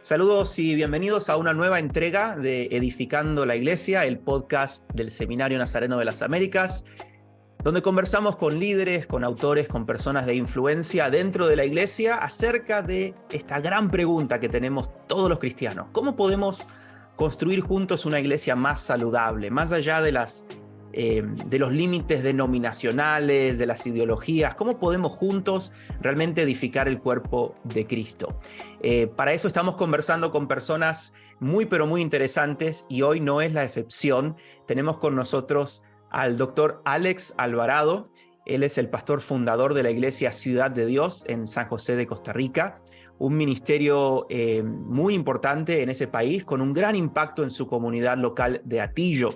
Saludos y bienvenidos a una nueva entrega de Edificando la Iglesia, el podcast del Seminario Nazareno de las Américas, donde conversamos con líderes, con autores, con personas de influencia dentro de la Iglesia acerca de esta gran pregunta que tenemos todos los cristianos. ¿Cómo podemos construir juntos una iglesia más saludable, más allá de los límites denominacionales, de las ideologías? ¿Cómo podemos juntos realmente edificar el cuerpo de Cristo? Para eso estamos conversando con personas muy, pero muy interesantes, y hoy no es la excepción. Tenemos con nosotros al doctor Alex Alvarado. Él es el pastor fundador de la Iglesia Ciudad de Dios en San José de Costa Rica, un ministerio muy importante en ese país, con un gran impacto en su comunidad local de Atillo.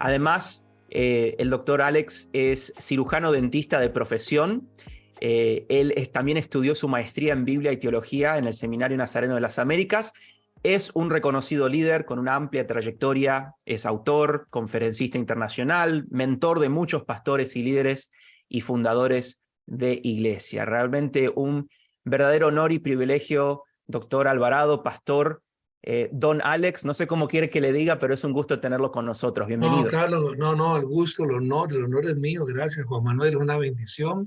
Además, el doctor Alex es cirujano dentista de profesión. Él también estudió su maestría en Biblia y Teología en el Seminario Nazareno de las Américas. Es un reconocido líder con una amplia trayectoria, es autor, conferencista internacional, mentor de muchos pastores y líderes y fundadores de iglesia. Realmente un verdadero honor y privilegio, doctor Alvarado, pastor. Don Alex, no sé cómo quiere que le diga, pero es un gusto tenerlo con nosotros. No, Bienvenido. Carlos, no, el gusto, el honor es mío. Gracias, Juan Manuel, es una bendición,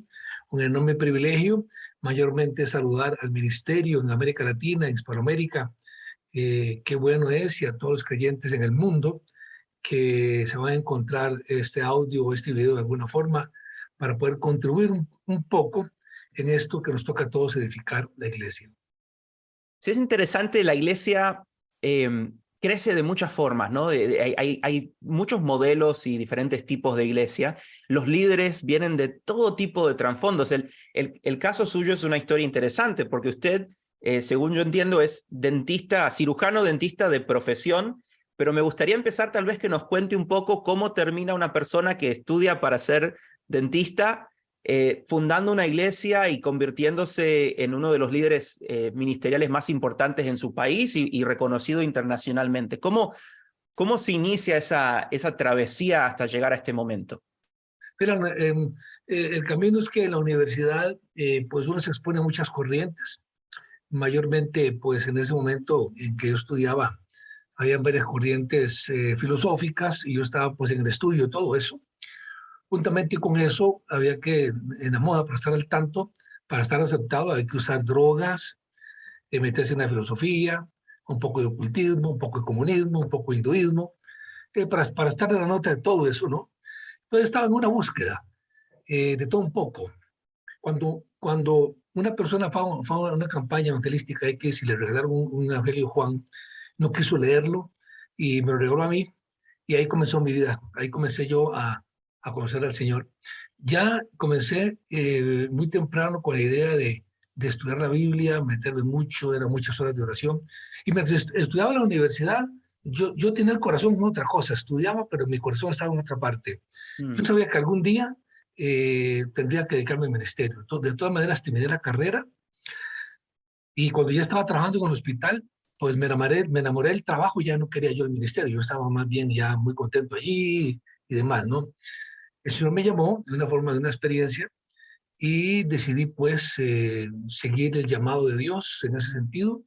un enorme privilegio, mayormente saludar al ministerio en América Latina, en Hispanoamérica. Qué bueno es, y a todos los creyentes en el mundo que se van a encontrar este audio o este video de alguna forma para poder contribuir un poco en esto que nos toca a todos edificar la iglesia. Sí, es interesante, la iglesia crece de muchas formas, ¿no? Hay muchos modelos y diferentes tipos de iglesia. Los líderes vienen de todo tipo de trasfondos. El caso suyo es una historia interesante porque usted, según yo entiendo, es dentista, cirujano dentista de profesión, pero me gustaría empezar tal vez que nos cuente un poco cómo termina una persona que estudia para ser dentista fundando una iglesia y convirtiéndose en uno de los líderes ministeriales más importantes en su país y reconocido internacionalmente. ¿Cómo se inicia esa travesía hasta llegar a este momento? Mira, el camino es que en la universidad, pues uno se expone a muchas corrientes. Mayormente, pues en ese momento en que yo estudiaba, habían varias corrientes filosóficas y yo estaba pues en el estudio de todo eso. Juntamente con eso, había que, en la moda, para estar al tanto, para estar aceptado, había que usar drogas, meterse en la filosofía, un poco de ocultismo, un poco de comunismo, un poco de hinduismo, para estar en la nota de todo eso, ¿no? Entonces estaba en una búsqueda de todo un poco. Cuando una persona fue a una campaña evangelística X y le regalaron un Evangelio de Juan, no quiso leerlo y me lo regaló a mí, y ahí comenzó mi vida. Ahí comencé yo a conocer al Señor. Ya comencé muy temprano con la idea de estudiar la Biblia, meterme mucho, eran muchas horas de oración. Y mientras estudiaba en la universidad, yo tenía el corazón en otra cosa, estudiaba, pero mi corazón estaba en otra parte. Yo sabía que algún día tendría que dedicarme al ministerio. De todas maneras, terminé la carrera y cuando ya estaba trabajando en el hospital, pues me enamoré del trabajo y ya no quería yo el ministerio. Yo estaba más bien ya muy contento allí y demás, ¿no? El Señor me llamó de una forma, de una experiencia, y decidí pues seguir el llamado de Dios en ese sentido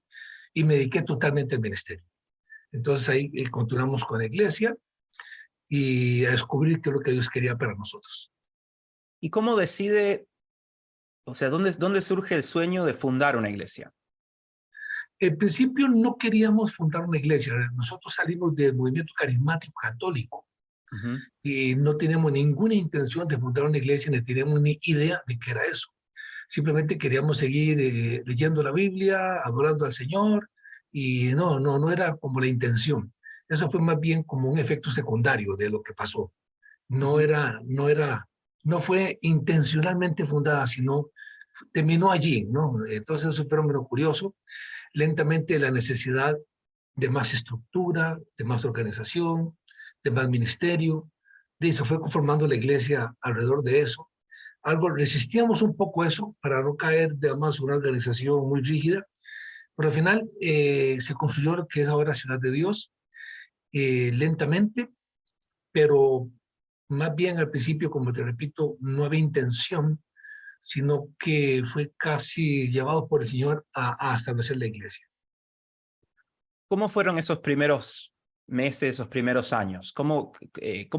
y me dediqué totalmente al ministerio. Entonces ahí continuamos con la iglesia y a descubrir qué es lo que Dios quería para nosotros. ¿Y cómo decide, o sea, dónde surge el sueño de fundar una iglesia? En principio no queríamos fundar una iglesia. Nosotros salimos del movimiento carismático católico Ujú. y no teníamos ninguna intención de fundar una iglesia, ni teníamos ni idea de qué era eso. Simplemente queríamos seguir leyendo la Biblia, adorando al Señor, y no era como la intención. Eso fue más bien como un efecto secundario de lo que pasó. No Ujú. era, no era, no fue intencionalmente fundada, sino terminó allí, ¿no? Entonces es un fenómeno curioso. Lentamente la necesidad de más estructura, de más organización, de más ministerio, de eso fue conformando la iglesia alrededor de eso. Algo resistíamos un poco eso para no caer de más una organización muy rígida, pero al final se construyó lo que es ahora Ciudad de Dios, lentamente, pero más bien al principio, como te repito, no había intención, sino que fue casi llevado por el Señor a establecer la iglesia. ¿Cómo fueron esos primeros meses, esos primeros años? ¿Cómo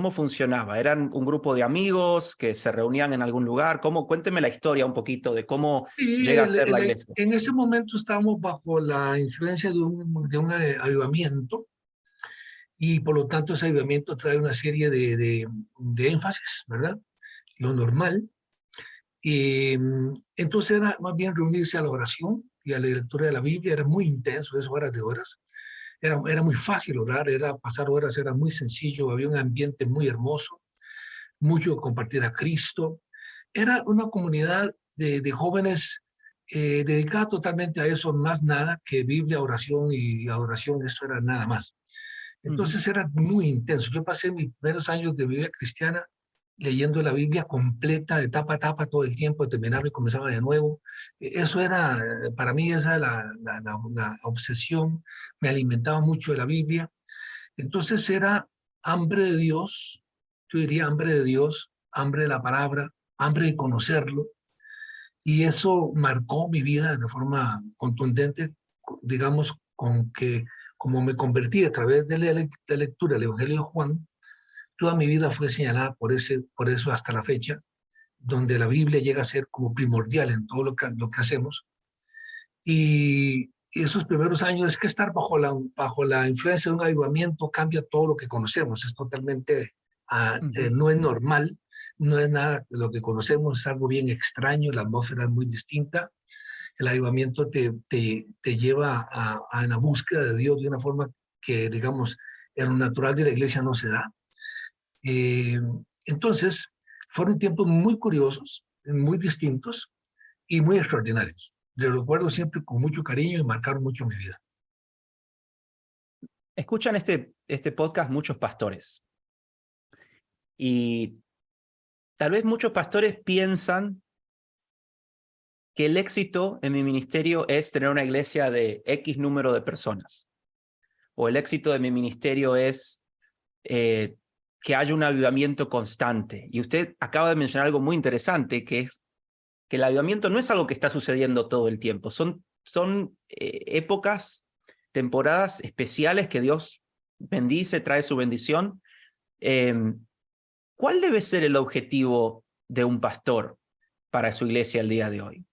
funcionaba? ¿Eran un grupo de amigos que se reunían en algún lugar? Cuénteme la historia un poquito de cómo Y llega a ser la iglesia. en ese momento estábamos bajo la influencia de un avivamiento y por lo tanto ese avivamiento trae una serie de énfasis, ¿verdad? Lo normal. Y entonces era más bien reunirse a la oración y a la lectura de la Biblia, era muy intenso, es horas de horas. Era muy fácil orar, era pasar horas, era muy sencillo, había un ambiente muy hermoso, mucho compartir a Cristo. Era una comunidad de jóvenes dedicada totalmente a eso, más nada que Biblia, oración y adoración, eso era nada más. Ujú. Entonces era muy intenso. Yo pasé mis primeros años de mi vida cristiana leyendo la Biblia completa, de tapa a tapa, todo el tiempo, terminaba y comenzaba de nuevo. Eso era, para mí, esa era la obsesión, me alimentaba mucho de la Biblia. Entonces era hambre de Dios, yo diría hambre de Dios, hambre de la palabra, hambre de conocerlo, y eso marcó mi vida de forma contundente, digamos, con que como me convertí a través de la lectura del Evangelio de Juan, toda mi vida fue señalada por eso hasta la fecha, donde la Biblia llega a ser como primordial en todo lo que hacemos. Y esos primeros años es que estar bajo la influencia de un avivamiento cambia todo lo que conocemos, es totalmente, Ujú. no es normal, no es nada de lo que conocemos, es algo bien extraño, la atmósfera es muy distinta, el avivamiento te lleva a la búsqueda de Dios de una forma que, digamos, en lo natural de la iglesia no se da. Eh, entonces, fueron tiempos muy curiosos, muy distintos y muy extraordinarios. Los recuerdo siempre con mucho cariño y marcaron mucho mi vida. Escuchan este podcast muchos pastores y tal vez muchos pastores piensan que el éxito en mi ministerio es tener una iglesia de X número de personas, o el éxito de mi ministerio es que haya un avivamiento constante. Y usted acaba de mencionar algo muy interesante, que es que el avivamiento no es algo que está sucediendo todo el tiempo, son épocas, temporadas especiales que Dios bendice, trae su bendición. ¿Cuál debe ser el objetivo de un pastor para su iglesia el día de hoy?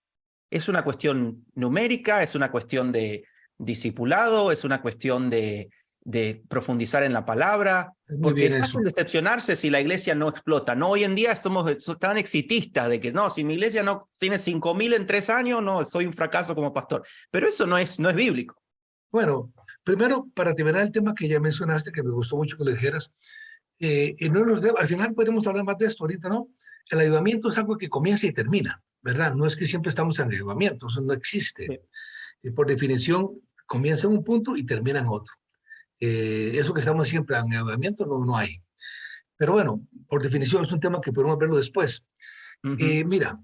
¿Es una cuestión numérica? ¿Es una cuestión de discipulado? ¿Es una cuestión de profundizar en la palabra? Muy Porque bien es fácil eso. decepcionarse si la iglesia no explota. No, hoy en día somos tan exitistas de que no, si mi iglesia no tiene 5.000 en 3 años, no, soy un fracaso como pastor. Pero eso no es bíblico. Bueno, primero, para terminar el tema que ya mencionaste, que me gustó mucho que lo dijeras, al final podemos hablar más de esto ahorita, ¿no? El avivamiento es algo que comienza y termina, ¿verdad? No es que siempre estamos en avivamiento, eso no existe. Sí. Por definición, comienza en un punto y termina en otro. Eso que estamos siempre en avivamiento no hay. Pero bueno, por definición es un tema que podemos verlo después. Ujú. Mira,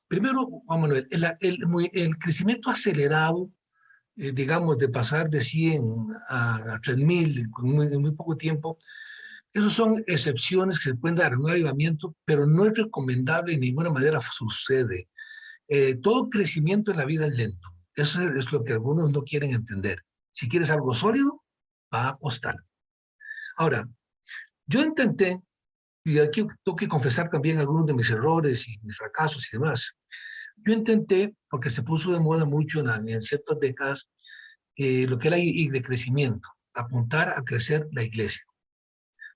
primero, Juan Manuel, el crecimiento acelerado, digamos, de pasar de 100 a 3000 en muy poco tiempo, esos son excepciones que se pueden dar en un avivamiento, pero no es recomendable de ninguna manera sucede. Todo crecimiento en la vida es lento. Eso es lo que algunos no quieren entender. Si quieres algo sólido, va a costar. Ahora, yo intenté, y aquí tengo que confesar también algunos de mis errores y mis fracasos y demás. Yo intenté, porque se puso de moda mucho en ciertas décadas, lo que era de crecimiento, apuntar a crecer la iglesia.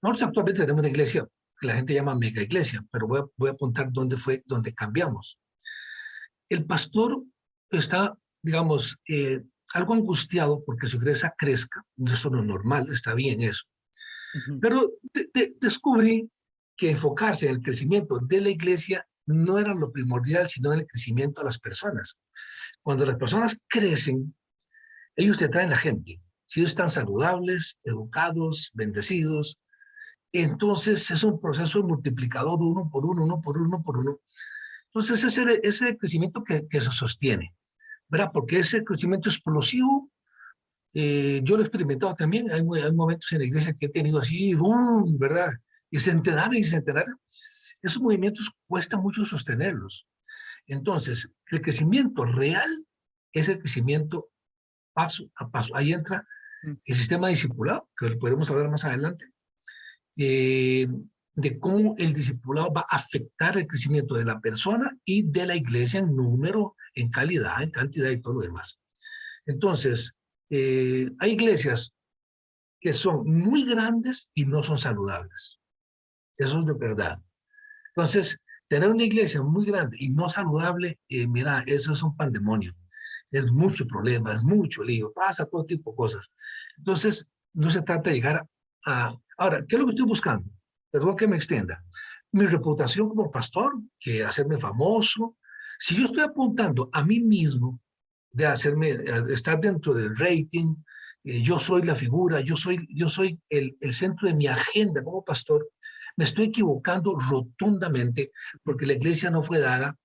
Nosotros actualmente tenemos una iglesia que la gente llama mega iglesia, pero voy a apuntar dónde fue, donde cambiamos. El pastor está, digamos, algo angustiado porque su iglesia crezca, eso no es normal, está bien eso. Ujú. Pero descubrí que enfocarse en el crecimiento de la iglesia no era lo primordial, sino en el crecimiento de las personas. Cuando las personas crecen, ellos te traen la gente. Si ellos están saludables, educados, bendecidos, entonces es un proceso multiplicador uno por uno, uno por uno, por uno. Entonces ese crecimiento que se sostiene, ¿verdad? Porque ese crecimiento explosivo, yo lo he experimentado también. Hay momentos en la iglesia que he tenido así, ¡bum! ¿Verdad? Y centenares y centenares. Esos movimientos cuesta mucho sostenerlos. Entonces, el crecimiento real es el crecimiento paso a paso. Ahí entra el sistema discipulado, que lo podremos hablar más adelante, eh, de cómo el discipulado va a afectar el crecimiento de la persona y de la iglesia en número, en calidad, en cantidad y todo lo demás. Entonces, hay iglesias que son muy grandes y no son saludables. Eso es de verdad. Entonces, tener una iglesia muy grande y no saludable, mira, eso es un pandemonio. Es mucho problema, es mucho lío, pasa todo tipo de cosas. Entonces, no se trata de llegar a... Ahora, ¿qué es lo que estoy buscando? Perdón que me extienda. Mi reputación como pastor, que hacerme famoso. Si yo estoy apuntando a mí mismo de hacerme, estar dentro del rating, yo soy la figura, yo soy el centro de mi agenda como pastor, me estoy equivocando rotundamente porque la iglesia no fue dada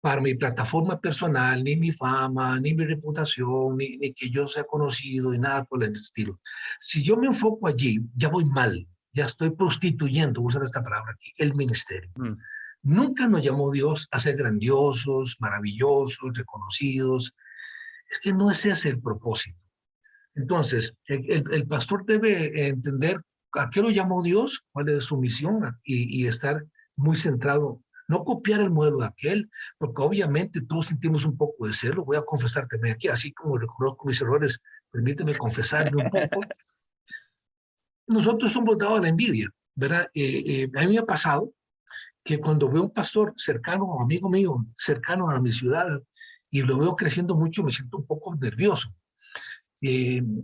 para mi plataforma personal, ni mi fama, ni mi reputación, ni que yo sea conocido, ni nada por el estilo. Si yo me enfoco allí, ya voy mal, ya estoy prostituyendo, usar esta palabra aquí, el ministerio. Nunca nos llamó Dios a ser grandiosos, maravillosos, reconocidos. Es que no es ese el propósito. Entonces, el pastor debe entender a qué lo llamó Dios, cuál es su misión y estar muy centrado. No copiar el modelo de aquel, porque obviamente todos sentimos un poco de celo. Voy a confesarte aquí, así como reconozco mis errores, permíteme confesarme un poco. Nosotros somos dados a la envidia, ¿verdad? A mí me ha pasado que cuando veo un pastor cercano, amigo mío, cercano a mi ciudad, y lo veo creciendo mucho, me siento un poco nervioso.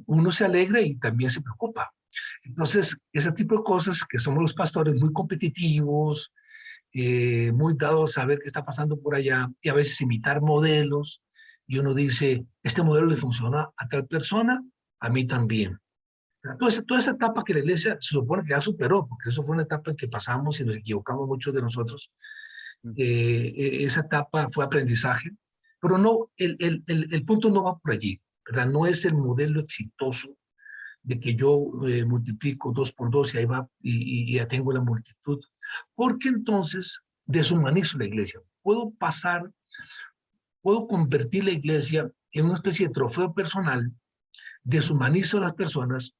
Uno se alegra y también se preocupa. Entonces, ese tipo de cosas que somos los pastores muy competitivos, muy dados a ver qué está pasando por allá y a veces imitar modelos, y uno dice, este modelo le funciona a tal persona, a mí también. Toda esa etapa que la iglesia se supone que ya superó, porque eso fue una etapa en que pasamos y nos equivocamos muchos de nosotros, esa etapa fue aprendizaje, pero no, el punto no va por allí, ¿verdad? No es el modelo exitoso de que yo multiplico 2 por 2 y ahí va y ya tengo la multitud, porque entonces deshumanizo la iglesia. Puedo convertir la iglesia en una especie de trofeo personal, deshumanizo a las personas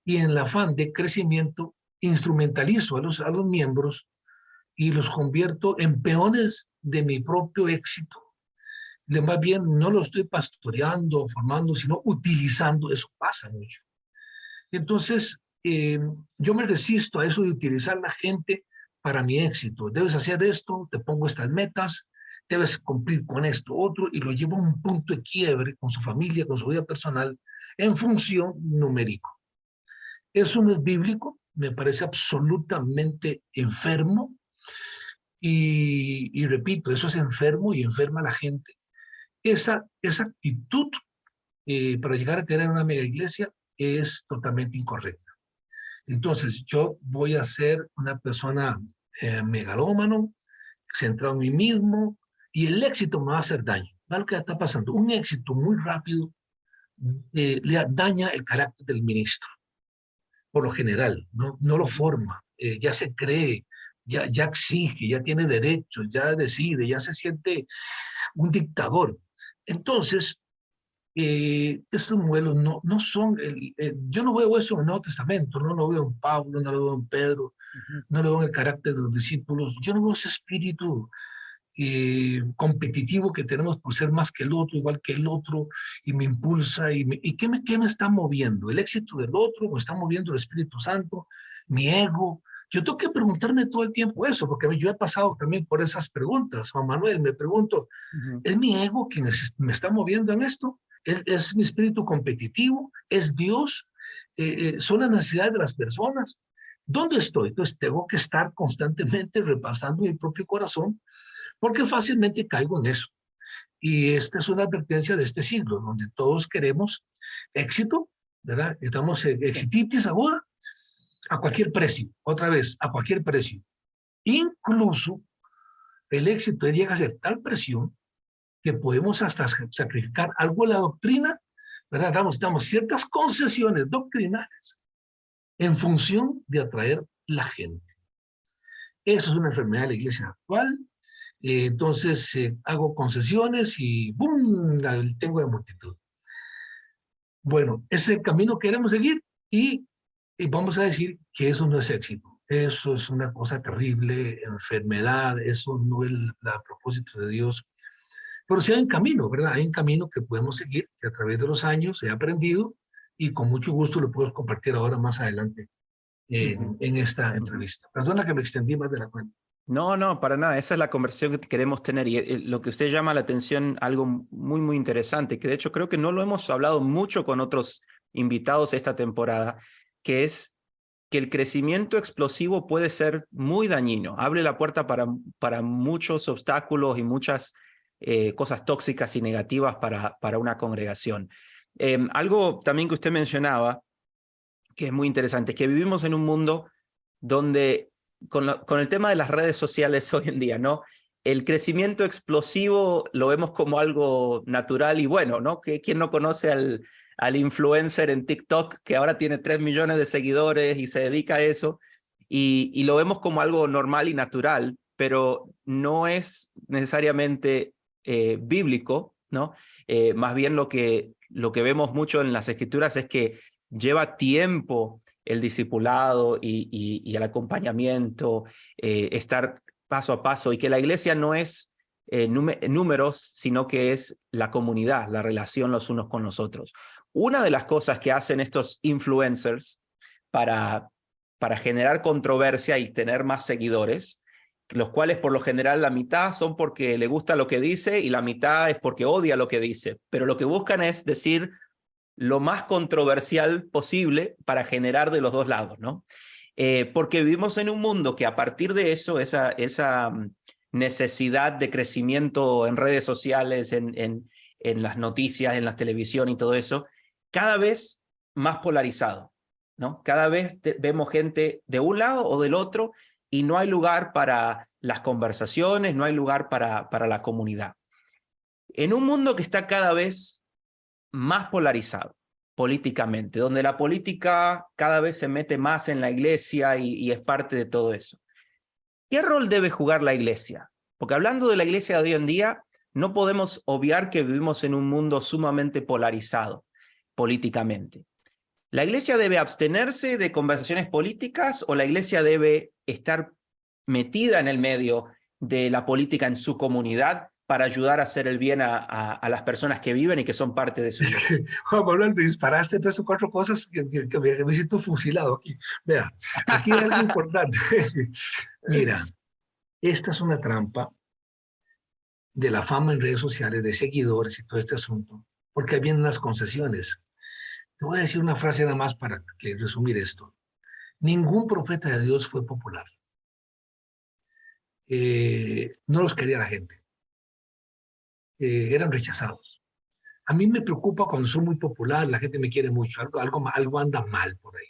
y en el afán de crecimiento instrumentalizo a los miembros y los convierto en peones de mi propio éxito. Más bien no lo estoy pastoreando, formando, sino utilizando. Eso pasa mucho. Entonces, yo me resisto a eso de utilizar la gente para mi éxito. Debes hacer esto, te pongo estas metas, debes cumplir con esto, otro, y lo llevo a un punto de quiebre con su familia, con su vida personal, en función numérico. Eso no es bíblico, me parece absolutamente enfermo, y repito, eso es enfermo y enferma a la gente. Esa actitud para llegar a tener una mega iglesia es totalmente incorrecta. Entonces, yo voy a ser una persona megalómano, centrado en mí mismo, y el éxito me va a hacer daño. ¿Ve lo que está pasando? Un éxito muy rápido le daña el carácter del ministro, por lo general, no lo forma, ya se cree, ya exige, ya tiene derechos, ya decide, ya se siente un dictador. Entonces, estos modelos no son, yo no veo eso en el Nuevo Testamento, no lo veo en Pablo, no lo veo en Pedro, no lo veo en el carácter de los discípulos, yo no veo ese espíritu competitivo que tenemos por ser más que el otro, igual que el otro, y me impulsa, ¿y qué me está moviendo? ¿El éxito del otro? ¿Me está moviendo el Espíritu Santo? ¿Mi ego? Yo tengo que preguntarme todo el tiempo eso, porque yo he pasado también por esas preguntas. Juan Manuel, me pregunto, ¿es mi ego quien me está moviendo en esto? ¿Es mi espíritu competitivo? ¿Es Dios? ¿Son las necesidades de las personas? ¿Dónde estoy? Entonces tengo que estar constantemente repasando mi propio corazón porque fácilmente caigo en eso. Y esta es una advertencia de este siglo, donde todos queremos éxito, ¿verdad? Estamos en exititis aguda a cualquier precio, otra vez, a cualquier precio. Incluso el éxito llega a ser tal presión que podemos hasta sacrificar algo de la doctrina, ¿verdad? Damos ciertas concesiones doctrinales en función de atraer la gente. Eso es una enfermedad de la iglesia actual. Entonces hago concesiones y ¡bum! Tengo la multitud. Bueno, ese es el camino que queremos seguir y vamos a decir que eso no es éxito. Eso es una cosa terrible, enfermedad, eso no es el propósito de Dios. Pero sí hay un camino, ¿verdad? Hay un camino que podemos seguir, que a través de los años he aprendido y con mucho gusto lo puedo compartir ahora más adelante Ujú, en esta ujú. entrevista. Perdona que me extendí más de la cuenta. No, no, para nada. Esa es la conversación que queremos tener. Y lo que usted llama la atención, algo muy, muy interesante, que de hecho creo que no lo hemos hablado mucho con otros invitados esta temporada, que es que el crecimiento explosivo puede ser muy dañino. Abre la puerta para muchos obstáculos y muchas cosas tóxicas y negativas para una congregación. Algo también que usted mencionaba, que es muy interesante, es que vivimos en un mundo donde con el tema de las redes sociales hoy en día, ¿no? El crecimiento explosivo lo vemos como algo natural y bueno, ¿no? ¿Quién no conoce al influencer en TikTok que ahora tiene 3 millones de seguidores y se dedica a eso? Y lo vemos como algo normal y natural, pero no es necesariamente bíblico, ¿no? Más bien lo que vemos mucho en las escrituras es que lleva tiempo el discipulado y el acompañamiento, estar paso a paso, y que la iglesia no es números, sino que es la comunidad, la relación los unos con los otros. Una de las cosas que hacen estos influencers para, para generar controversia y tener más seguidores, los cuales por lo general la mitad son porque le gusta lo que dice y la mitad es porque odia lo que dice, pero lo que buscan es decir lo más controversial posible para generar de los dos lados, ¿no? Porque vivimos en un mundo que a partir de eso, esa necesidad de crecimiento en redes sociales, en las noticias, en la televisión y todo eso, cada vez más polarizado, ¿no? Cada vez vemos gente de un lado o del otro y no hay lugar para las conversaciones, no hay lugar para la comunidad. En un mundo que está cada vez más polarizado políticamente, donde la política cada vez se mete más en la iglesia y es parte de todo eso. ¿Qué rol debe jugar la iglesia? Porque hablando de la iglesia de hoy en día, no podemos obviar que vivimos en un mundo sumamente polarizado políticamente. ¿La iglesia debe abstenerse de conversaciones políticas o la iglesia debe estar metida en el medio de la política en su comunidad para ayudar a hacer el bien a las personas que viven y que son parte de su Es que, iglesia? Juan Manuel, me disparaste tres o cuatro cosas que me siento fusilado aquí. Vea, aquí hay algo importante. Mira, esta es una trampa de la fama en redes sociales, de seguidores y todo este asunto, porque ahí vienen las concesiones. Te voy a decir una frase nada más para resumir esto. Ningún profeta de Dios fue popular. No los quería la gente. Eran rechazados. A mí me preocupa cuando soy muy popular, la gente me quiere mucho, algo anda mal por ahí.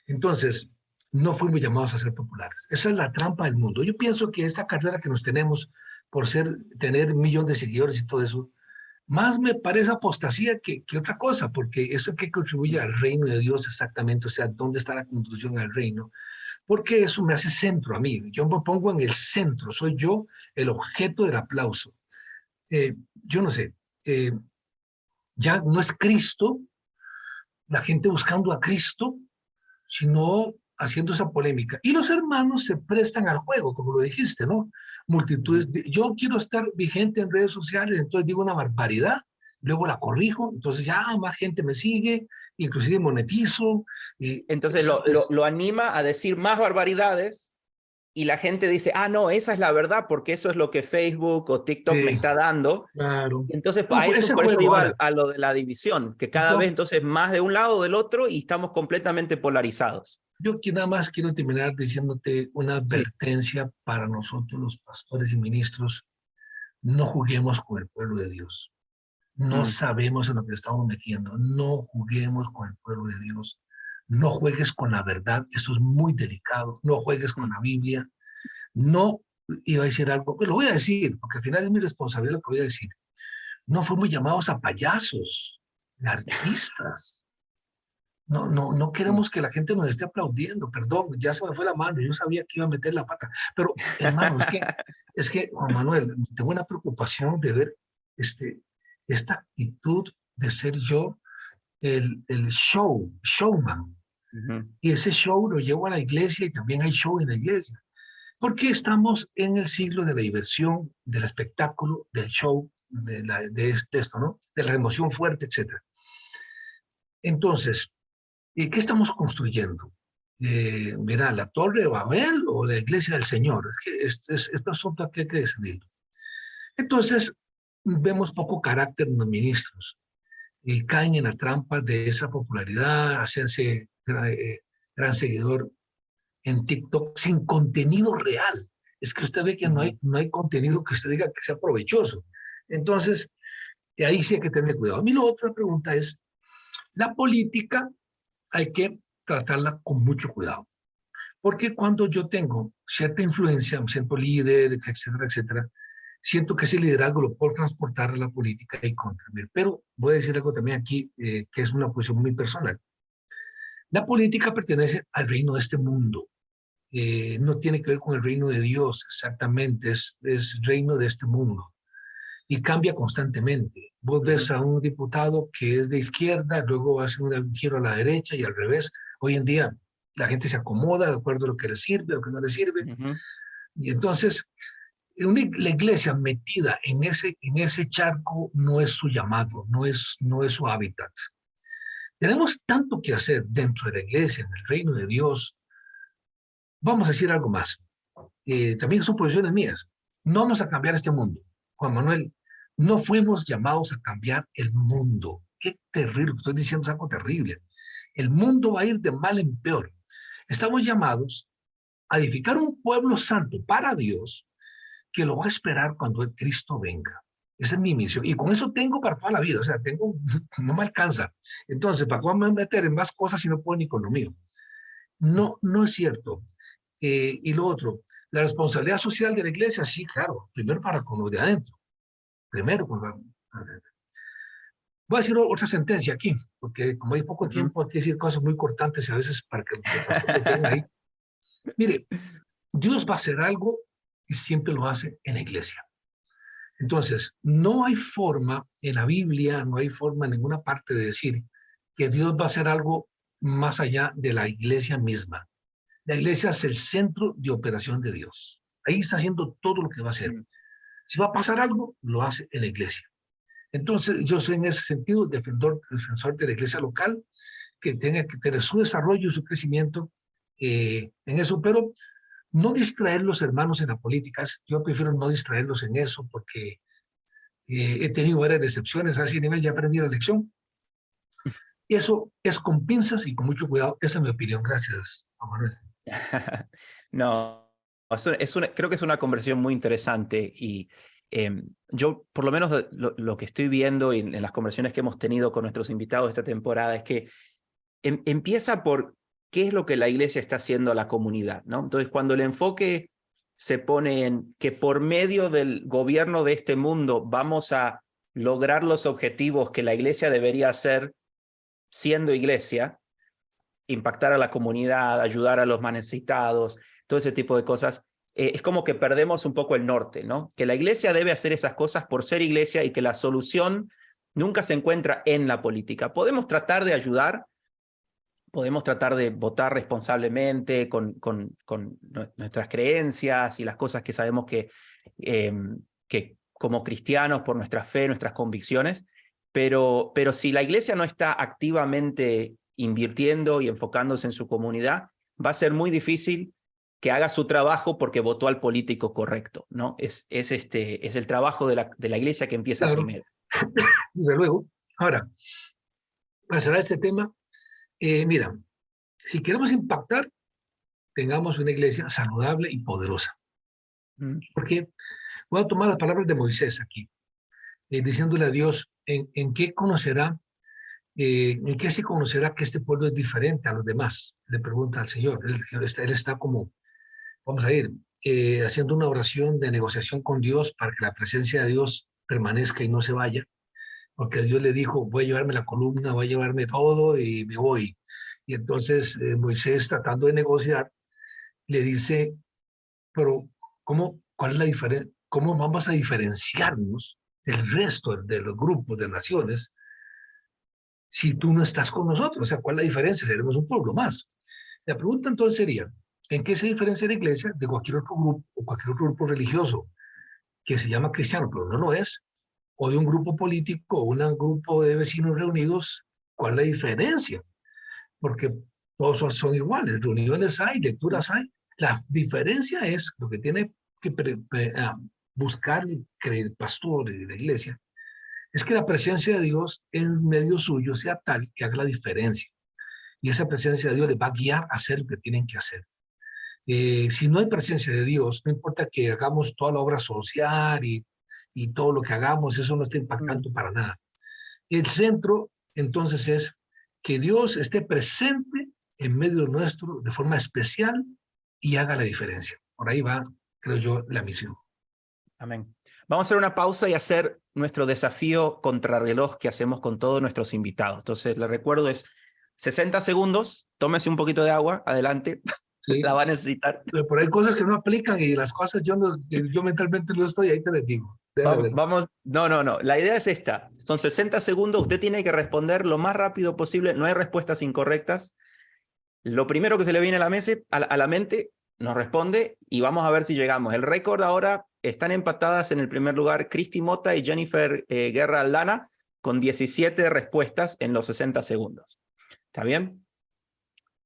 Entonces, no fuimos llamados a ser populares. Esa es la trampa del mundo. Yo pienso que esta carrera que nos tenemos por tener un millón de seguidores y todo eso, más me parece apostasía que otra cosa, porque eso que contribuye al reino de Dios exactamente, o sea, ¿dónde está la contribución al reino? Porque eso me hace centro a mí. Yo me pongo en el centro, soy yo el objeto del aplauso. Yo no sé, ya no es Cristo, la gente buscando a Cristo, sino haciendo esa polémica. Y los hermanos se prestan al juego, como lo dijiste, ¿no? Multitudes, yo quiero estar vigente en redes sociales, entonces digo una barbaridad, luego la corrijo, entonces ya más gente me sigue, inclusive monetizo. Y Entonces lo anima a decir más barbaridades y la gente dice, ah, no, esa es la verdad porque eso es lo que Facebook o TikTok me está dando. claro. Y entonces No, pues ese por eso juego iba ahora, a lo de la división, que cada vez yo, entonces más de un lado o del otro y estamos completamente polarizados. yo aquí nada más quiero terminar diciéndote una Sí. advertencia para nosotros los pastores y ministros, no juguemos con el pueblo de Dios. No Mm, sabemos en lo que estamos metiendo. No juguemos con el pueblo de Dios. No juegues con la verdad. Eso es muy delicado. No juegues con mm. la Biblia. No iba a decir algo, pero lo voy a decir, porque al final es mi responsabilidad lo que voy a decir. No fuimos llamados a payasos, a artistas. No Mm. queremos que la gente nos esté aplaudiendo. Perdón, ya se me fue la mano. Yo sabía que iba a meter la pata. Pero, hermano, es que, Juan Manuel, tengo una preocupación de ver este, esta actitud de ser yo. el showman. Ujú. Y ese show lo llevo a la iglesia y también hay show en la iglesia. Porque estamos en el siglo de la diversión, del espectáculo, del show, de esto, ¿no? De la emoción fuerte, etcétera. Entonces, ¿qué estamos construyendo? Mira, ¿la Torre de Babel o la Iglesia del Señor? Es que este asunto que hay que decidirlo. Entonces, vemos poco carácter en los ministros y caen en la trampa de esa popularidad, hacerse gran seguidor en TikTok sin contenido real. Es que usted ve que Ujú. no hay contenido que usted diga que sea provechoso. Entonces, ahí sí hay que tener cuidado. A mí la otra pregunta es, la política hay que tratarla con mucho cuidado. Porque cuando yo tengo cierta influencia, me siento líder, etcétera, etcétera, siento que ese liderazgo lo puedo transportar a la política y contribuir. Pero voy a decir algo también aquí, que es una posición muy personal. La política pertenece al reino de este mundo. No tiene que ver con el reino de Dios exactamente, es reino de este mundo y cambia constantemente. Vos ves Ujú. a un diputado que es de izquierda, luego hace un giro a la derecha y al revés. Hoy en día la gente se acomoda de acuerdo a lo que le sirve, a lo que no le sirve. Ujú. Y entonces la iglesia metida en ese charco no es su llamado, no es su hábitat. Tenemos tanto que hacer dentro de la iglesia, en el reino de Dios. Vamos a decir algo más. También son posiciones mías. No vamos a cambiar este mundo. Juan Manuel, no fuimos llamados a cambiar el mundo. Qué terrible, estoy diciendo es algo terrible. El mundo va a ir de mal en peor. Estamos llamados a edificar un pueblo santo para Dios que lo va a esperar cuando el Cristo venga. Esa es mi misión. Y con eso tengo para toda la vida. O sea, tengo, no me alcanza. Entonces, ¿para qué me meter en más cosas si no puedo ni con lo mío? No, no es cierto. Y lo otro, la responsabilidad social de la iglesia, sí, claro, primero para con los de adentro, primero con los de adentro. Voy a decir otra sentencia aquí, porque como hay poco Ujú. tiempo, hay que decir cosas muy cortantes y a veces para que el pastor lo tenga ahí. Mire, Dios va a hacer algo y siempre lo hace en la iglesia. Entonces, no hay forma en la Biblia, no hay forma en ninguna parte de decir que Dios va a hacer algo más allá de la iglesia misma. La iglesia es el centro de operación de Dios. Ahí está haciendo todo lo que va a hacer. Mm. Si va a pasar algo, lo hace en la iglesia. Entonces, yo soy en ese sentido defensor de la iglesia local, que tenga que tener su desarrollo y su crecimiento en eso, pero no distraer los hermanos en la política. Yo prefiero no distraerlos en eso porque he tenido varias decepciones a ese nivel, ya aprendí la lección. Y eso es con pinzas y con mucho cuidado. Esa es mi opinión. Gracias, Juan Manuel. No, creo que es una conversación muy interesante y yo, por lo menos lo que estoy viendo en las conversaciones que hemos tenido con nuestros invitados esta temporada es que empieza por qué es lo que la iglesia está haciendo a la comunidad, ¿no? Entonces, cuando el enfoque se pone en que por medio del gobierno de este mundo vamos a lograr los objetivos que la iglesia debería hacer siendo iglesia, impactar a la comunidad, ayudar a los más necesitados, todo ese tipo de cosas, es como que perdemos un poco el norte, ¿no? Que la iglesia debe hacer esas cosas por ser iglesia y que la solución nunca se encuentra en la política. Podemos tratar de ayudar, podemos tratar de votar responsablemente con nuestras creencias y las cosas que sabemos que como cristianos, por nuestra fe, nuestras convicciones, pero si la iglesia no está activamente invirtiendo y enfocándose en su comunidad, va a ser muy difícil que haga su trabajo porque votó al político correcto, ¿no? Es el trabajo de la iglesia que empieza Claro, primero. desde luego. Ahora, para cerrar este tema, mira, si queremos impactar, tengamos una iglesia saludable y poderosa. Mm. Porque voy a tomar las palabras de Moisés aquí, diciéndole a Dios en qué conocerá, en qué se conocerá que este pueblo es diferente a los demás. Le pregunta al Señor. Él está como, vamos a ir, haciendo una oración de negociación con Dios para que la presencia de Dios permanezca y no se vaya. Porque Dios le dijo, voy a llevarme la columna, voy a llevarme todo y me voy. Y entonces Moisés, tratando de negociar, le dice, pero ¿cuál es la diferencia? ¿Cómo vamos a diferenciarnos del resto de los grupos de naciones si tú no estás con nosotros? O sea, ¿cuál es la diferencia? Seremos un pueblo más. La pregunta entonces sería, ¿en qué se diferencia la iglesia de cualquier otro grupo o cualquier otro grupo religioso que se llama cristiano, pero no lo es? O de un grupo político o un grupo de vecinos reunidos, ¿cuál es la diferencia? Porque todos son iguales, reuniones hay, lecturas hay. La diferencia es lo que tiene que buscar el pastor de la iglesia, es que la presencia de Dios en medio suyo sea tal que haga la diferencia. Y esa presencia de Dios les va a guiar a hacer lo que tienen que hacer. Si no hay presencia de Dios, no importa que hagamos toda la obra social y todo lo que hagamos, eso no está impactando para nada. El centro, entonces, es que Dios esté presente en medio nuestro de forma especial y haga la diferencia. Por ahí va, creo yo, la misión. Amén. Vamos a hacer una pausa y hacer nuestro desafío contrarreloj que hacemos con todos nuestros invitados. Entonces, les recuerdo, es 60 segundos, tómese un poquito de agua, adelante, Sí. la va a necesitar. Pero hay cosas que no aplican y las cosas yo mentalmente no estoy, ahí te les digo. Vamos, no, la idea es esta, son 60 segundos, usted tiene que responder lo más rápido posible, no hay respuestas incorrectas. Lo primero que se le viene a la mente, nos responde y vamos a ver si llegamos. El récord ahora están empatadas en el primer lugar Cristi Mota y Jennifer Guerra Aldana con 17 respuestas en los 60 segundos. ¿Está bien?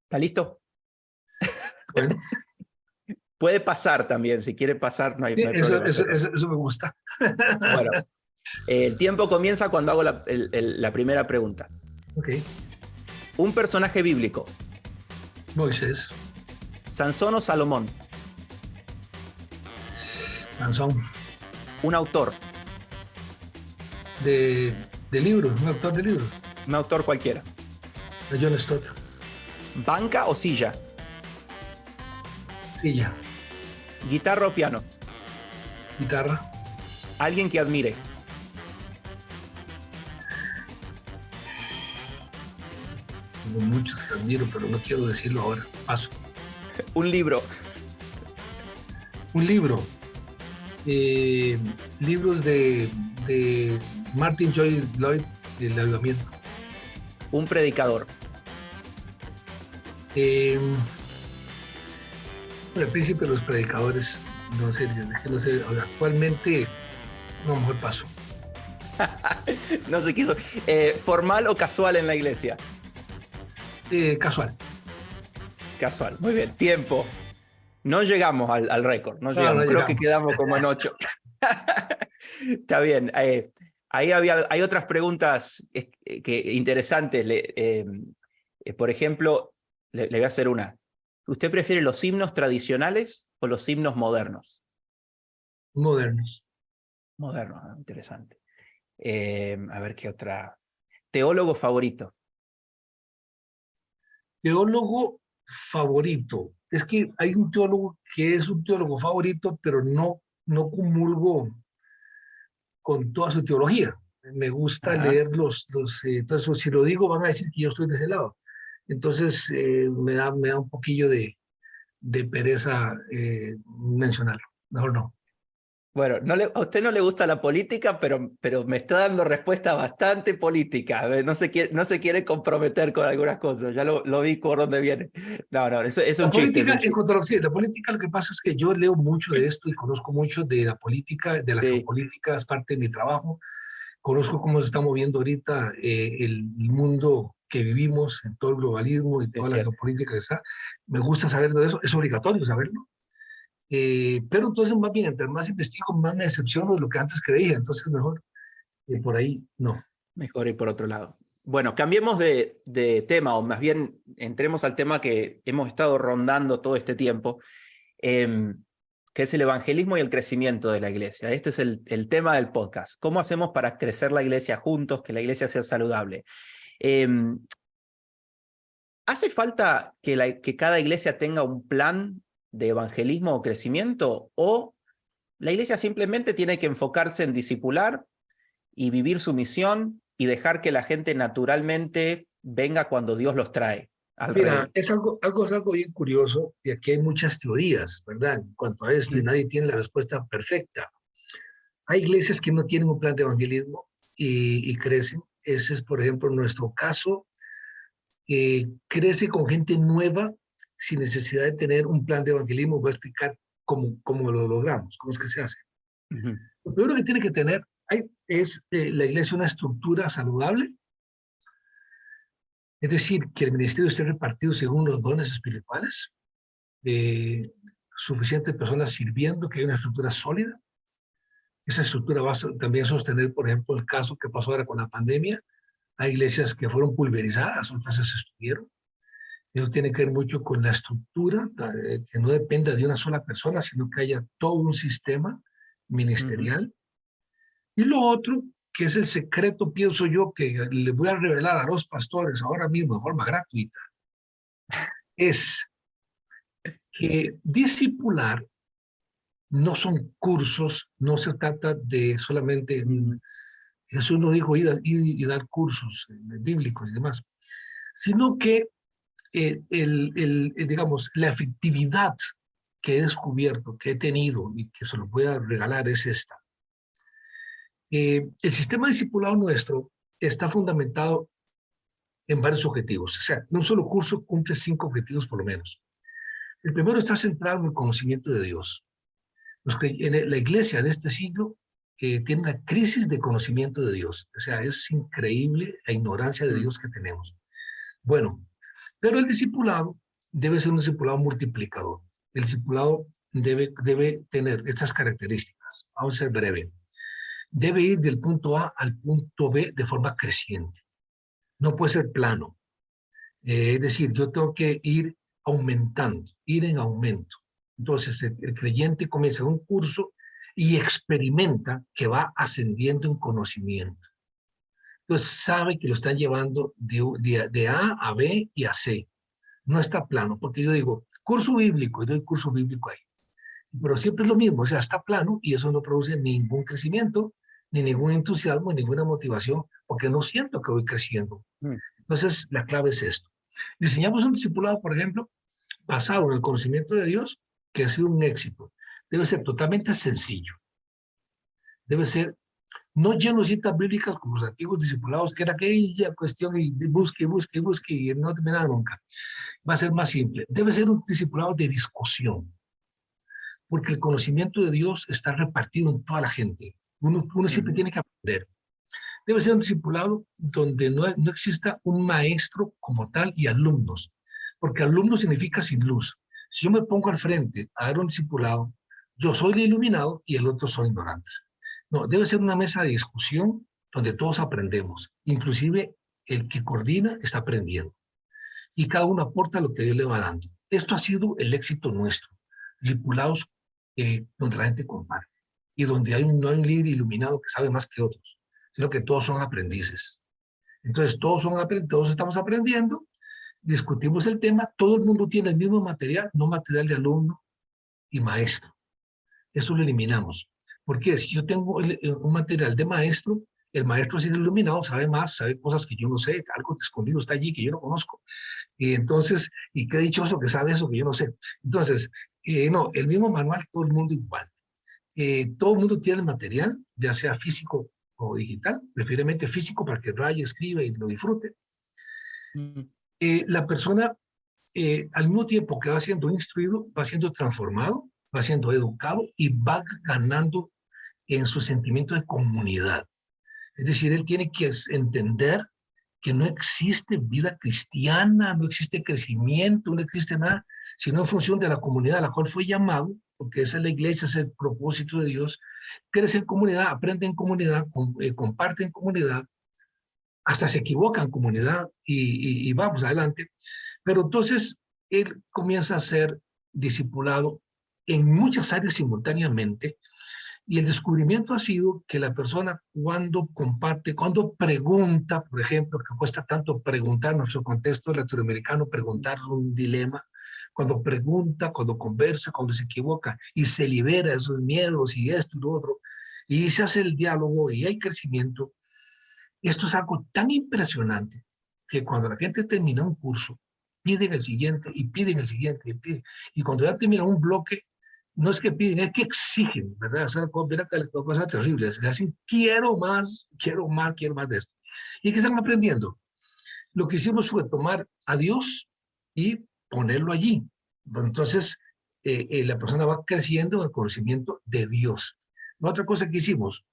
¿Está listo? Bueno. Puede pasar también, si quiere pasar no hay, no hay problema. Eso me gusta. Bueno, el tiempo comienza cuando hago la primera pregunta. Ok. Un personaje bíblico. Moisés. Sansón o Salomón. Sansón. Un autor. De libros, un autor de libros. Un autor cualquiera. De John Stott. Banca o silla. Silla. Guitarra o piano. Guitarra. Alguien que admire. Tengo muchos que admiro, pero no quiero decirlo ahora. Paso. Un libro. Un libro. Libros de Martin Lloyd del Avivamiento. Un predicador. El príncipe de los predicadores. No sé, actualmente no, mejor paso. No se quiso. ¿Formal o casual en la iglesia? Casual. Casual, muy bien. Tiempo. No llegamos al récord, no llegamos. Creo que quedamos como en 8. Está bien. Hay otras preguntas interesantes. Por ejemplo, le voy a hacer una. ¿Usted prefiere los himnos tradicionales o los himnos modernos? Modernos. Modernos, interesante. A ver qué otra. ¿Teólogo favorito? Teólogo favorito. Es que hay un teólogo que es un teólogo favorito, pero no comulgo con toda su teología. Me gusta leer entonces si lo digo van a decir que yo estoy de ese lado. Entonces me da un poquillo de pereza mencionarlo. Mejor no. Bueno, a usted no le gusta la política, pero me está dando respuesta bastante política. No se quiere comprometer con algunas cosas. Ya lo vi por dónde viene. No, eso es un chiste. La política, lo que pasa es que yo leo mucho de esto y conozco mucho de la política, de la geopolítica, es parte de mi trabajo. Conozco cómo se está moviendo ahorita el mundo que vivimos, en todo el globalismo y toda la geopolítica que está. Me gusta saber de eso, es obligatorio saberlo. Pero entonces más bien, entre más investigo, más me decepciono de lo que antes creía, entonces mejor por ahí no. Mejor ir por otro lado. Bueno, cambiemos de tema, o más bien entremos al tema que hemos estado rondando todo este tiempo, que es el evangelismo y el crecimiento de la iglesia. Este es el tema del podcast. ¿Cómo hacemos para crecer la iglesia juntos, que la iglesia sea saludable? ¿Hace falta que cada iglesia tenga un plan de evangelismo o crecimiento? ¿O la iglesia simplemente tiene que enfocarse en discipular y vivir su misión y dejar que la gente naturalmente venga cuando Dios los trae? Mira, es algo bien curioso y aquí hay muchas teorías, ¿verdad? En cuanto a esto y nadie tiene la respuesta perfecta. Hay iglesias que no tienen un plan de evangelismo y crecen. ese es, por ejemplo, nuestro caso. Crece con gente nueva sin necesidad de tener un plan de evangelismo. Voy a explicar cómo lo logramos, cómo es que se hace. Ujú. Lo primero que tiene que tener es la iglesia una estructura saludable, es decir, que el ministerio esté repartido según los dones espirituales, suficientes personas sirviendo, que hay una estructura sólida. Esa estructura va a también sostener, por ejemplo, el caso que pasó ahora con la pandemia. Hay iglesias que fueron pulverizadas, otras se sostuvieron. Eso tiene que ver mucho con la estructura, que no dependa de una sola persona, sino que haya todo un sistema Ujú. ministerial. Y lo otro, que es el secreto, pienso yo, que le voy a revelar a los pastores ahora mismo de forma gratuita, es que discipular no son cursos, no se trata de solamente, Mm. Jesús no dijo ir y dar cursos bíblicos y demás, sino que digamos, la efectividad que he descubierto, que he tenido y que se lo voy a regalar es esta. El sistema discipulado nuestro está fundamentado en varios objetivos. O sea, en un solo curso cumple 5 objetivos por lo menos. El primero está centrado en el conocimiento de Dios. La iglesia de este siglo tiene una crisis de conocimiento de Dios. O sea, es increíble la ignorancia de Mm. Dios que tenemos. Bueno, pero el discipulado debe ser un discipulado multiplicador. El discipulado debe tener estas características. Vamos a ser breve. Debe ir del punto A al punto B de forma creciente. No puede ser plano. Es decir, yo tengo que ir aumentando, ir en aumento. Entonces, el creyente comienza un curso y experimenta que va ascendiendo en conocimiento. Entonces, sabe que lo están llevando de A a B y a C. No está plano, porque yo digo, curso bíblico, y doy curso bíblico ahí. Pero siempre es lo mismo, o sea, está plano y eso no produce ningún crecimiento, ni ningún entusiasmo, ni ninguna motivación, porque no siento que voy creciendo. Mm. Entonces, la clave es esto. Diseñamos un discipulado, por ejemplo, basado en el conocimiento de Dios, que ha sido un éxito. Debe ser totalmente sencillo. Debe ser no lleno de citas bíblicas como los antiguos discipulados, que era aquella cuestión y busque, busque, busque y no terminaba nunca. Va a ser más simple. Debe ser un discipulado de discusión, porque el conocimiento de Dios está repartido en toda la gente. Uno siempre Ujú. tiene que aprender. Debe ser un discipulado donde no exista un maestro como tal y alumnos, porque alumno significa sin luz. Si yo me pongo al frente a dar un discipulado, yo soy el iluminado y el otro son ignorantes. No, debe ser una mesa de discusión donde todos aprendemos, inclusive el que coordina está aprendiendo y cada uno aporta lo que Dios le va dando. Esto ha sido el éxito nuestro, discipulados donde la gente comparte y donde no hay un líder iluminado que sabe más que otros, sino que todos son aprendices. Entonces todos estamos aprendiendo, discutimos el tema, todo el mundo tiene el mismo material, no material de alumno y maestro. Eso lo eliminamos. Porque si yo tengo un material de maestro, el maestro es el iluminado, sabe más, sabe cosas que yo no sé, algo escondido está allí que yo no conozco. Y entonces, y qué dichoso que sabe eso que yo no sé. Entonces, no, el mismo manual, todo el mundo igual. Todo el mundo tiene el material, ya sea físico o digital, preferiblemente físico para que raye, escriba y lo disfrute. Mm. La persona, al mismo tiempo que va siendo instruido, va siendo transformado, va siendo educado y va ganando en su sentimiento de comunidad. Es decir, él tiene que entender que no existe vida cristiana, no existe crecimiento, no existe nada, sino en función de la comunidad a la cual fue llamado, porque esa es la iglesia, es el propósito de Dios. Crece en comunidad, aprende en comunidad, comparte en comunidad, hasta se equivoca en comunidad y vamos adelante. Pero entonces él comienza a ser discipulado en muchas áreas simultáneamente y el descubrimiento ha sido que la persona cuando comparte, cuando pregunta, por ejemplo, que cuesta tanto preguntar en nuestro contexto latinoamericano, preguntar un dilema, cuando pregunta, cuando conversa, cuando se equivoca y se libera de esos miedos y esto y lo otro, y se hace el diálogo y hay crecimiento, esto es algo tan impresionante que cuando la gente termina un curso, piden el siguiente y piden el siguiente y piden. Y cuando ya termina un bloque, no es que piden, es que exigen, ¿verdad? O sea, mira que la cosa terrible, es así, quiero más, quiero más, quiero más de esto. ¿Y qué están aprendiendo? Lo que hicimos fue tomar a Dios y ponerlo allí. Bueno, entonces, la persona va creciendo en el conocimiento de Dios. La otra cosa que hicimos,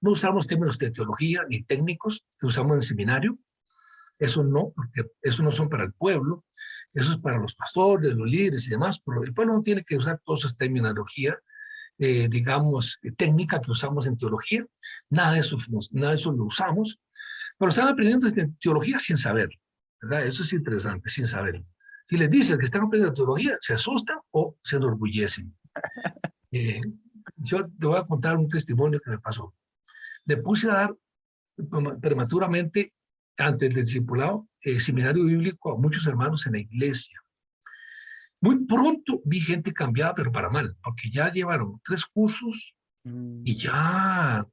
no usamos términos de teología ni técnicos que usamos en el seminario. Eso no, porque eso no son para el pueblo, eso es para los pastores, los líderes y demás, pero el pueblo no tiene que usar toda esa terminología, digamos, técnica que usamos en teología. Nada de eso lo usamos, pero están aprendiendo teología sin saber, ¿verdad? Eso es interesante, sin saber. Si les dicen que están aprendiendo teología, se asustan o se enorgullecen. Yo te voy a contar un testimonio que me pasó. Le puse a dar prematuramente, antes del discipulado, seminario bíblico a muchos hermanos en la iglesia. Muy pronto vi gente cambiada, pero para mal, porque ya llevaron 3 cursos y ya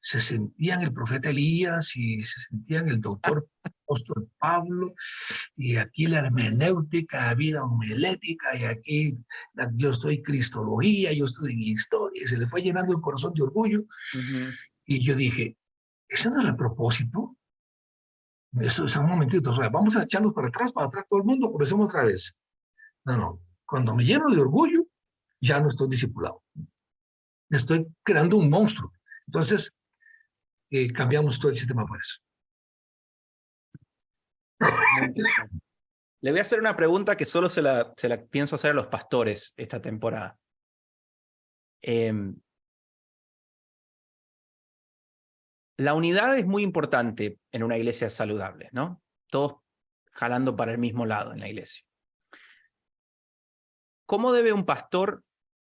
se sentían el profeta Elías y se sentían el doctor apóstol Pablo, y aquí la hermenéutica, la vida homilética, y aquí yo estoy cristología, yo estoy en historia, y se le fue llenando el corazón de orgullo. Y yo dije, ¿ese no es el propósito? Eso es un momentito, o sea, vamos a echarnos para atrás todo el mundo, comencemos otra vez. No, cuando me lleno de orgullo, ya no estoy discipulado. Estoy creando un monstruo. Entonces, cambiamos todo el sistema por eso. Muy interesante. Le voy a hacer una pregunta que solo se la pienso hacer a los pastores esta temporada. La unidad es muy importante en una iglesia saludable, ¿no? Todos jalando para el mismo lado en la iglesia. ¿Cómo debe un pastor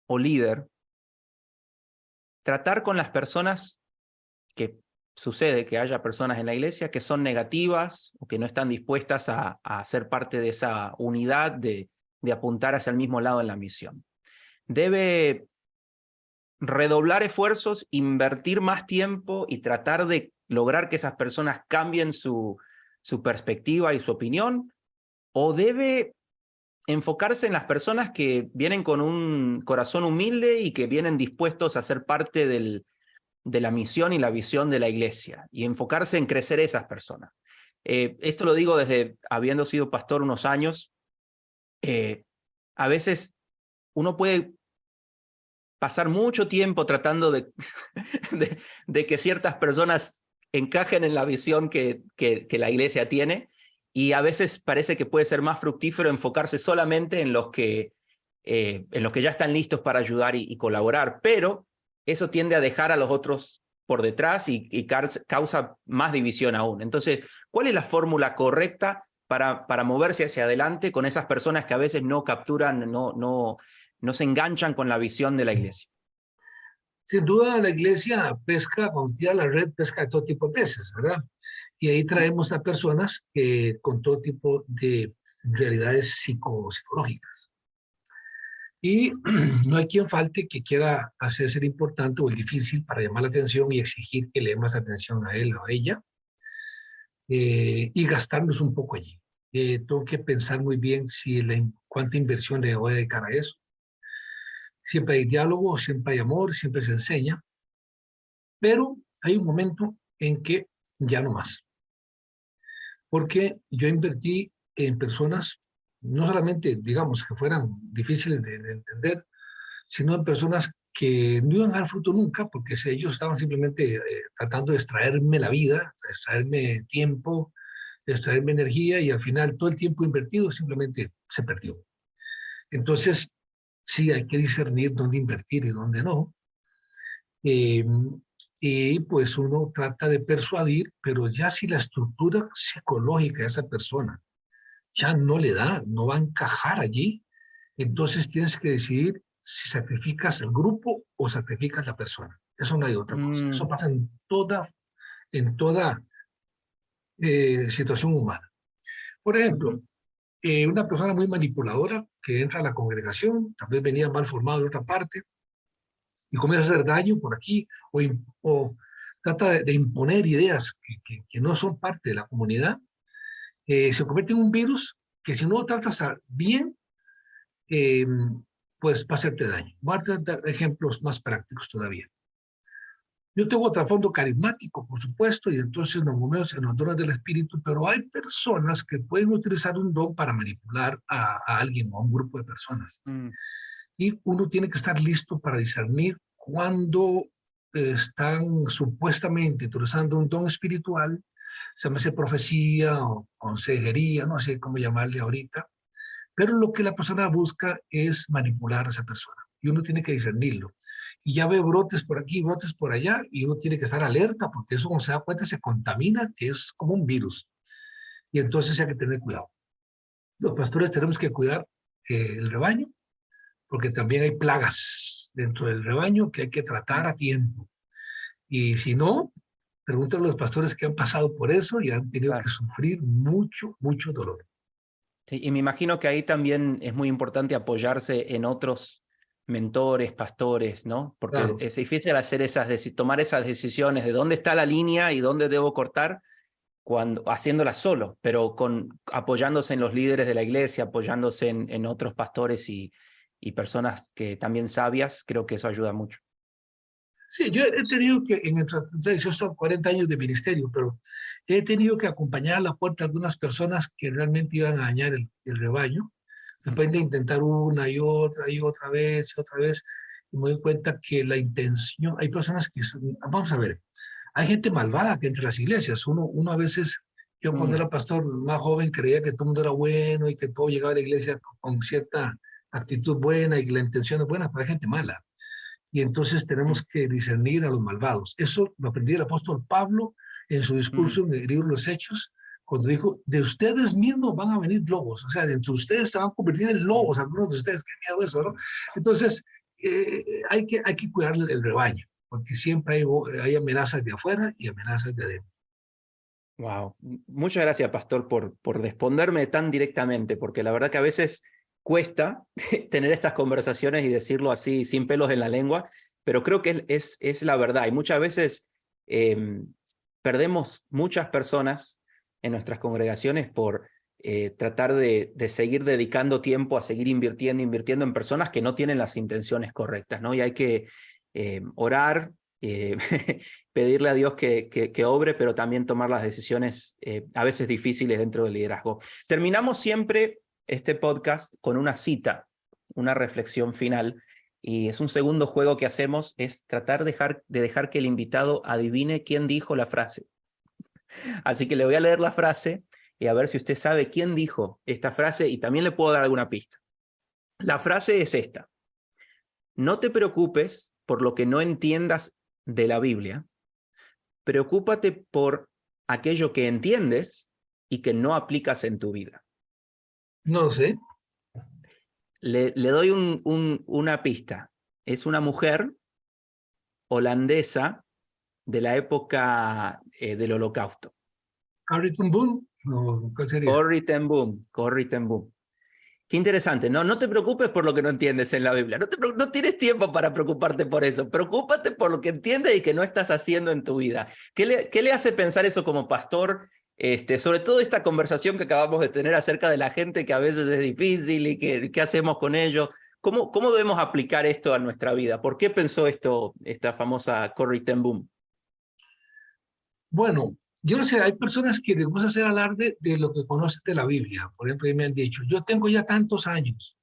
o líder tratar con las personas que sucede que haya personas en la iglesia que son negativas o que no están dispuestas a ser parte de esa unidad de apuntar hacia el mismo lado en la misión? ¿Debe redoblar esfuerzos, invertir más tiempo y tratar de lograr que esas personas cambien su perspectiva y su opinión? ¿O debe enfocarse en las personas que vienen con un corazón humilde y que vienen dispuestos a ser parte de la misión y la visión de la iglesia, y enfocarse en crecer esas personas? Esto lo digo desde habiendo sido pastor unos años. A veces uno puede pasar mucho tiempo tratando de que ciertas personas encajen en la visión que la iglesia tiene, y a veces parece que puede ser más fructífero enfocarse solamente en los que ya están listos para ayudar y colaborar, pero eso tiende a dejar a los otros por detrás y causa más división aún. Entonces, ¿cuál es la fórmula correcta para moverse hacia adelante con esas personas que a veces no capturan, no se enganchan con la visión de la iglesia? Sin duda, la iglesia pesca, cuando tira la red, pesca de todo tipo de peces, ¿verdad? Y ahí traemos a personas con todo tipo de realidades psicológicas. Y no hay quien falte que quiera hacerse el importante o el difícil para llamar la atención y exigir que le dé más atención a él o a ella, y gastarnos un poco allí. Tengo que pensar muy bien cuánta inversión le voy a dedicar a eso. Siempre hay diálogo, siempre hay amor, siempre se enseña, pero hay un momento en que ya no más. Porque yo invertí en personas, no solamente, digamos, que fueran difíciles de entender, sino en personas que no iban a dar fruto nunca, porque ellos estaban simplemente tratando de extraerme la vida, de extraerme tiempo, de extraerme energía, y al final todo el tiempo invertido simplemente se perdió. Entonces, sí, hay que discernir dónde invertir y dónde no. Y pues uno trata de persuadir, pero ya si la estructura psicológica de esa persona ya no le da, no va a encajar allí, entonces tienes que decidir si sacrificas el grupo o sacrificas la persona. Eso no hay otra cosa. Eso pasa en toda situación humana. Por ejemplo, una persona muy manipuladora que entra a la congregación, tal vez venía mal formado de otra parte, y comienza a hacer daño por aquí, o trata de imponer ideas que no son parte de la comunidad, se convierte en un virus que si no lo tratas bien, eh, pues va a hacerte daño. Voy a dar ejemplos más prácticos todavía. Yo tengo trasfondo carismático, por supuesto, y entonces nos movemos en los dones del Espíritu, pero hay personas que pueden utilizar un don para manipular a alguien o a un grupo de personas. Mm. Y uno tiene que estar listo para discernir cuando están supuestamente utilizando un don espiritual, se me hace profecía o consejería, no sé cómo llamarle ahorita, pero lo que la persona busca es manipular a esa persona y uno tiene que discernirlo. Y ya ve brotes por aquí, brotes por allá, y uno tiene que estar alerta porque eso, como se da cuenta, se contamina, que es como un virus. Y entonces hay que tener cuidado. Los pastores tenemos que cuidar el rebaño, porque también hay plagas dentro del rebaño que hay que tratar a tiempo. Y si no, pregúntale a los pastores que han pasado por eso y han tenido que Claro. sufrir mucho, mucho dolor. Sí, y me imagino que ahí también es muy importante apoyarse en otros mentores, pastores, ¿no? Porque Claro. es difícil hacer tomar esas decisiones de dónde está la línea y dónde debo cortar haciéndolas solo, pero apoyándose en los líderes de la iglesia, apoyándose en otros pastores y personas que también sabias, creo que eso ayuda mucho. Sí, yo he tenido que, yo son 40 años de ministerio, pero he tenido que acompañar a la puerta a algunas personas que realmente iban a dañar el rebaño, después de intentar una y otra vez y otra vez, y me doy cuenta que la intención, hay personas que, vamos a ver, hay gente malvada que entre las iglesias, uno a veces, yo cuando Mm. era pastor más joven creía que todo el mundo era bueno y que todo llegaba a la iglesia con cierta actitud buena y que la intención es buena, pero hay gente mala y entonces tenemos Mm. que discernir a los malvados. Eso lo aprendí el apóstol Pablo en su Mm. discurso en el libro de los Hechos, cuando dijo, de ustedes mismos van a venir lobos, o sea, de entre ustedes se van a convertir en Mm. lobos, algunos de ustedes, qué miedo eso, ¿no? Entonces, hay que cuidar el rebaño, porque siempre hay amenazas de afuera y amenazas de adentro. Wow. Muchas gracias, Pastor, por responderme tan directamente, porque la verdad que a veces cuesta tener estas conversaciones y decirlo así, sin pelos en la lengua, pero creo que es la verdad. Y muchas veces perdemos muchas personas en nuestras congregaciones por tratar de seguir dedicando tiempo a seguir invirtiendo en personas que no tienen las intenciones correctas, ¿no? Y hay que orar, eh, pedirle a Dios que obre, pero también tomar las decisiones a veces difíciles dentro del liderazgo. Terminamos siempre este podcast con una cita, una reflexión final, y es un segundo juego que hacemos, es tratar de dejar que el invitado adivine quién dijo la frase. Así que le voy a leer la frase y a ver si usted sabe quién dijo esta frase y también le puedo dar alguna pista. La frase es esta: no te preocupes por lo que no entiendas de la Biblia, preocúpate por aquello que entiendes y que no aplicas en tu vida. No sé. Le doy una pista. Es una mujer holandesa de la época del Holocausto. Harrington Boone, no, ¿cuál sería? Corrie ten Boom, Corrie ten Boom. Qué interesante, ¿no? No te preocupes por lo que no entiendes en la Biblia. No tienes tiempo para preocuparte por eso. Preocúpate por lo que entiendes y que no estás haciendo en tu vida. ¿Qué le hace pensar eso como pastor? Sobre todo esta conversación que acabamos de tener acerca de la gente que a veces es difícil y qué hacemos con ellos. ¿Cómo debemos aplicar esto a nuestra vida? ¿Por qué pensó esto esta famosa Corrie ten Boom? Bueno, yo no sé, hay personas que les gusta hacer alarde de lo que conocen de la Biblia. Por ejemplo, me han dicho, yo tengo ya tantos años,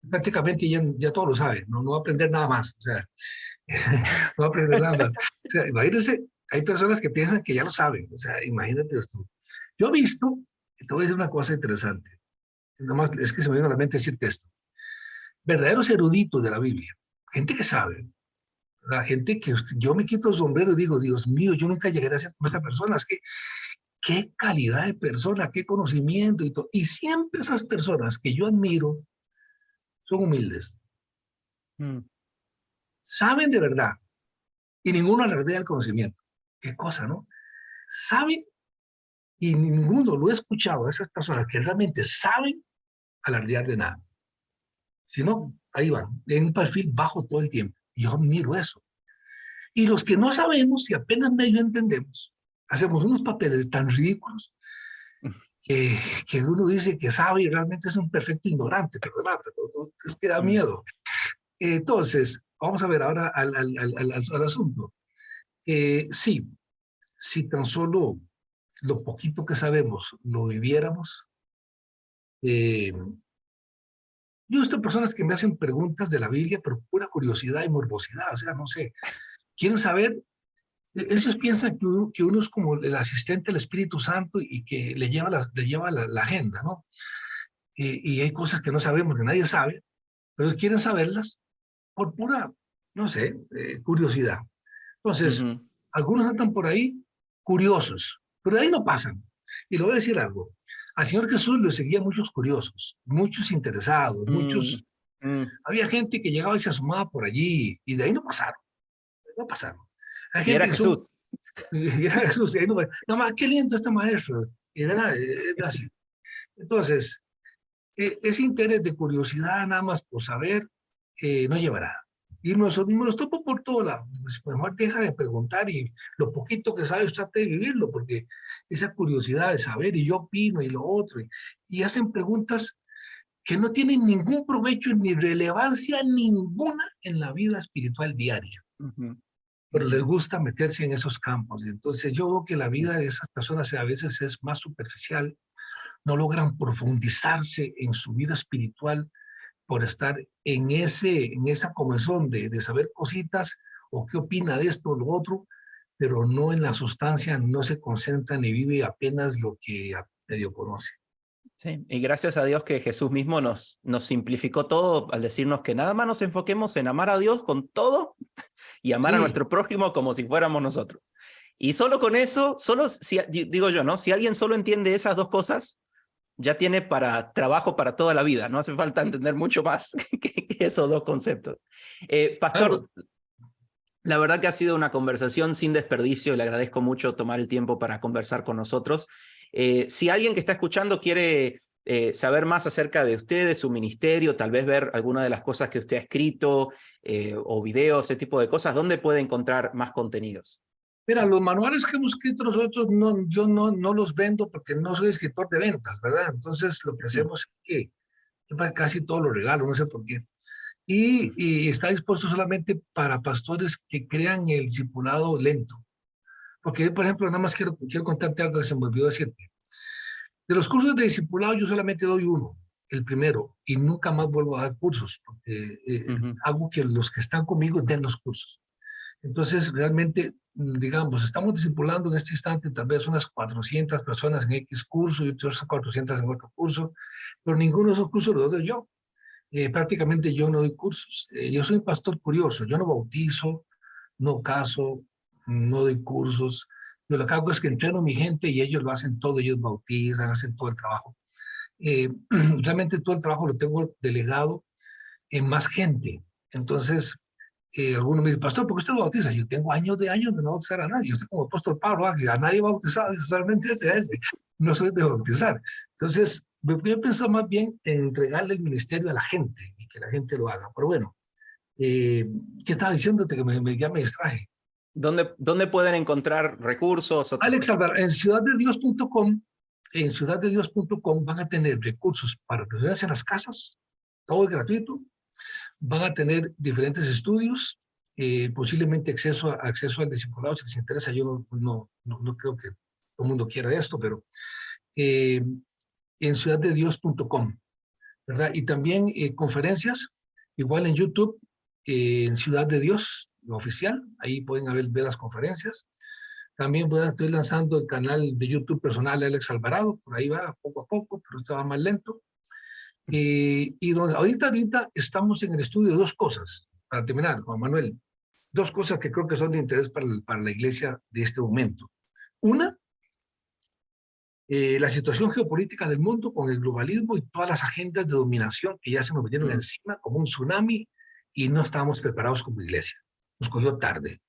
prácticamente ya todos lo saben, no va a aprender nada más, o sea, no va a aprender nada más. O sea, imagínense, hay personas que piensan que ya lo saben, o sea, imagínate esto. Yo he visto, te voy a decir una cosa interesante, nada más es que se me viene a la mente decirte esto, verdaderos eruditos de la Biblia, gente que sabe, la gente que yo me quito el sombrero y digo, Dios mío, yo nunca llegaré a ser como esta persona, es que qué calidad de persona, qué conocimiento y todo. Y siempre esas personas que yo admiro son humildes, Mm. saben de verdad y ninguno alardea el conocimiento. Qué cosa, ¿no? Saben y ninguno lo he escuchado a esas personas que realmente saben alardear de nada. Sino, ahí van, en un perfil bajo todo el tiempo. Y yo admiro eso. Y los que no sabemos y apenas medio entendemos, hacemos unos papeles tan ridículos que uno dice que sabe y realmente es un perfecto ignorante, perdona, pero es que da Mm. miedo. Entonces, vamos a ver ahora al asunto. Sí, si tan solo lo poquito que sabemos lo viviéramos. Yo he visto personas que me hacen preguntas de la Biblia, pero pura curiosidad y morbosidad, o sea, no sé, quieren saber, ellos piensan que uno es como el asistente del Espíritu Santo y que le lleva la agenda, ¿no? Y hay cosas que no sabemos, que nadie sabe, pero ellos quieren saberlas por pura, no sé, curiosidad. Entonces, Ujú. algunos andan por ahí curiosos, pero de ahí no pasan. Y le voy a decir algo. Al Señor Jesús lo seguían muchos curiosos, muchos interesados, Mm, muchos. mm. Había gente que llegaba y se asomaba por allí y de ahí no pasaron, no pasaron. Hay Y gente era que son, Jesús. y era Jesús, y ahí no más, qué lindo este maestro. Y era, es así. Entonces, ese interés de curiosidad nada más por saber no llevará. Y me los topo por todo lado. Pues, mejor deja de preguntar y lo poquito que sabes trate de vivirlo, porque esa curiosidad de saber y yo opino y lo otro, y hacen preguntas que no tienen ningún provecho ni relevancia ninguna en la vida espiritual diaria, Ujú, pero les ujú. gusta meterse en esos campos. Y entonces yo veo que la vida de esas personas a veces es más superficial, no logran profundizarse en su vida espiritual por estar en esa comezón de saber cositas o qué opina de esto o lo otro, pero no en la sustancia, no se concentran y vive apenas lo que medio conoce. Sí, y gracias a Dios que Jesús mismo nos simplificó todo al decirnos que nada más nos enfoquemos en amar a Dios con todo y amar a Sí, nuestro prójimo como si fuéramos nosotros. Y solo con eso, solo si, digo yo, ¿no? Si alguien solo entiende esas dos cosas, ya tiene para trabajo para toda la vida. No hace falta entender mucho más que esos dos conceptos. claro. Pastor, la verdad que ha sido una conversación sin desperdicio. Le agradezco mucho tomar el tiempo para conversar con nosotros. Si alguien que está escuchando quiere saber más acerca de usted, de su ministerio, tal vez ver alguna de las cosas que usted ha escrito o videos, ese tipo de cosas, ¿dónde puede encontrar más contenidos? Mira, los manuales que hemos escrito nosotros, yo no los vendo porque no soy escritor de ventas, ¿verdad? Entonces, lo que Mm, hacemos es que casi todo lo regalo, no sé por qué. mm, Y está dispuesto solamente para pastores que crean el discipulado lento. Porque, por ejemplo, nada más quiero contarte algo que se me olvidó decirte. De los cursos de discipulado, yo solamente doy uno, el primero, y nunca más vuelvo a dar cursos, porque ujú, hago que los que están conmigo den los cursos. Entonces, realmente, digamos, estamos discipulando en este instante tal vez unas 400 personas en X curso y otras 400 en otro curso, pero ninguno de esos cursos los doy yo. Prácticamente yo no doy cursos. Yo soy un pastor curioso, yo no bautizo, no caso, no doy cursos. Yo lo que hago es que entreno a mi gente y ellos lo hacen todo, ellos bautizan, hacen todo el trabajo. Eh, realmente todo el trabajo lo tengo delegado en más gente. Entonces, algunos me dicen, pastor, ¿por qué usted lo bautiza? Yo tengo años de no bautizar a nadie. Yo estoy como apóstol Pablo, a nadie bautizado, solamente este. No soy de bautizar. Entonces, yo pienso más bien en entregarle el ministerio a la gente y que la gente lo haga. Pero bueno, eh, ¿qué estaba diciéndote? Que ya me distraje. ¿Dónde pueden encontrar recursos? Alex Alvar, en ciudaddedios.com van a tener recursos para reunirse en las casas, todo es gratuito. Van a tener diferentes estudios, posiblemente acceso al discipulado, si les interesa. Yo no creo que todo el mundo quiera esto, pero eh, en ciudaddedios.com, ¿verdad? Y también conferencias, igual en YouTube, en Ciudad de Dios, lo oficial, ahí pueden ver las conferencias. También estoy lanzando el canal de YouTube personal de Alex Alvarado, por ahí va poco a poco, pero estaba más lento. Y donde ahorita estamos en el estudio de dos cosas, para terminar, Juan Manuel, dos cosas que creo que son de interés para la iglesia de este momento. Una, la situación geopolítica del mundo con el globalismo y todas las agendas de dominación que ya se nos vinieron Mm, encima como un tsunami y no estábamos preparados como iglesia. Nos cogió tarde.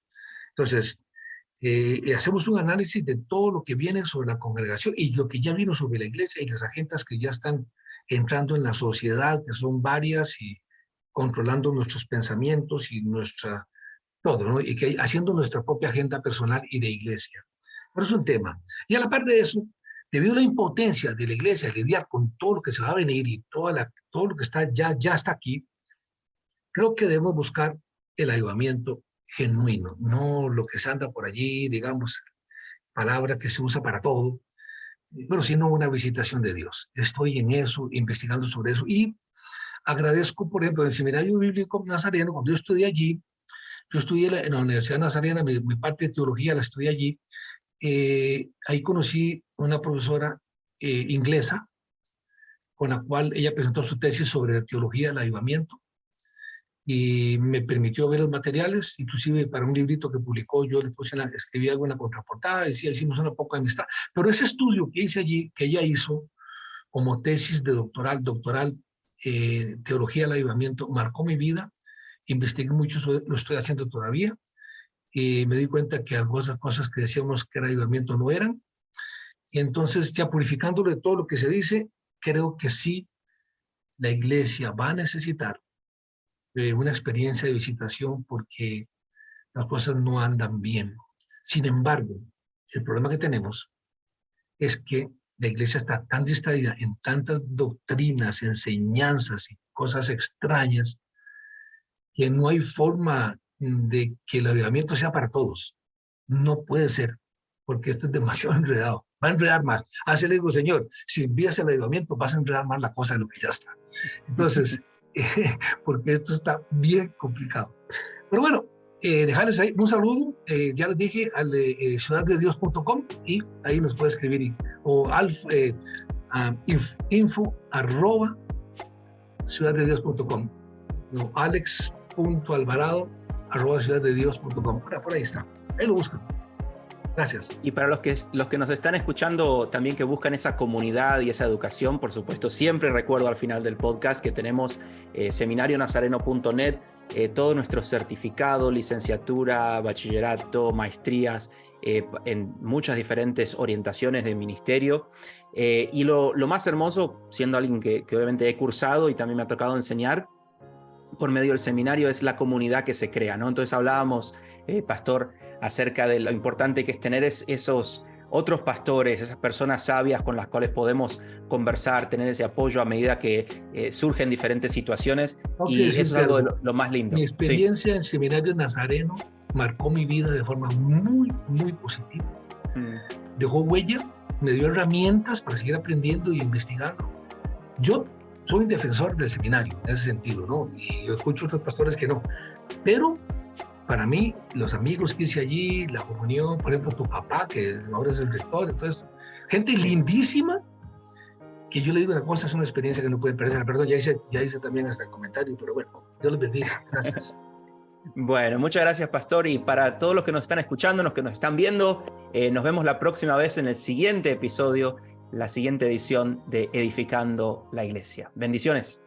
Entonces, hacemos un análisis de todo lo que viene sobre la congregación y lo que ya vino sobre la iglesia y las agendas que ya están entrando en la sociedad, que son varias y controlando nuestros pensamientos y todo, ¿no? Y que haciendo nuestra propia agenda personal y de iglesia. Pero es un tema. Y a la par de eso, debido a la impotencia de la iglesia lidiar con todo lo que se va a venir y todo lo que está ya está aquí, creo que debemos buscar el avivamiento genuino, no lo que se anda por allí, digamos, palabra que se usa para todo, pero sino una visitación de Dios. Estoy en eso, investigando sobre eso y agradezco, por ejemplo, en el Seminario Bíblico Nazareno, cuando yo estudié allí, yo estudié en la Universidad Nazarena, mi parte de teología la estudié allí, ahí conocí una profesora inglesa con la cual ella presentó su tesis sobre la teología del avivamiento y me permitió ver los materiales, inclusive para un librito que publicó, yo le puse escribí algo en la contraportada, decía, hicimos una poca amistad, pero ese estudio que hice allí, que ella hizo como tesis de doctoral, teología del avivamiento, marcó mi vida, investigué mucho, lo estoy haciendo todavía, y me di cuenta que algunas cosas que decíamos que era avivamiento no eran, y entonces ya purificándolo de todo lo que se dice, creo que sí, la iglesia va a necesitar una experiencia de visitación porque las cosas no andan bien. Sin embargo, el problema que tenemos es que la iglesia está tan distraída en tantas doctrinas, enseñanzas y cosas extrañas que no hay forma de que el avivamiento sea para todos. No puede ser, porque esto es demasiado enredado. Va a enredar más. Así le digo, Señor, si envías el avivamiento, vas a enredar más la cosa de lo que ya está. Entonces, porque esto está bien complicado. Pero bueno, dejarles ahí un saludo, ya les dije, al ciudaddedios.com y ahí nos puede escribir o info@ciudaddedios.com no, alex.alvarado@ciudaddedios.com por ahí está, ahí lo buscan. Gracias. Y para los que nos están escuchando también que buscan esa comunidad y esa educación, por supuesto, siempre recuerdo al final del podcast que tenemos seminarionazareno.net, todo nuestro certificado, licenciatura, bachillerato, maestrías, en muchas diferentes orientaciones de ministerio. Y lo más hermoso, siendo alguien que obviamente he cursado y también me ha tocado enseñar, por medio del seminario es la comunidad que se crea, ¿no? Entonces hablábamos, pastor, acerca de lo importante que es tener esos otros pastores, esas personas sabias con las cuales podemos conversar, tener ese apoyo a medida que surgen diferentes situaciones, y eso es algo de lo más lindo. Mi experiencia en Seminario Nazareno marcó mi vida de forma muy, muy positiva. Dejó huella, me dio herramientas para seguir aprendiendo y investigando. Yo soy un defensor del seminario en ese sentido, ¿no? Y yo escucho a otros pastores que no. Pero para mí, los amigos que hice allí, la comunión, por ejemplo, tu papá, que ahora es el rector, entonces, gente lindísima, que yo le digo una cosa, es una experiencia que no pueden perder. Perdón, ya hice también hasta el comentario, pero bueno, Dios les bendiga. Gracias. Bueno, muchas gracias, pastor. Y para todos los que nos están escuchando, los que nos están viendo, nos vemos la próxima vez en el siguiente episodio, la siguiente edición de Edificando la Iglesia. Bendiciones.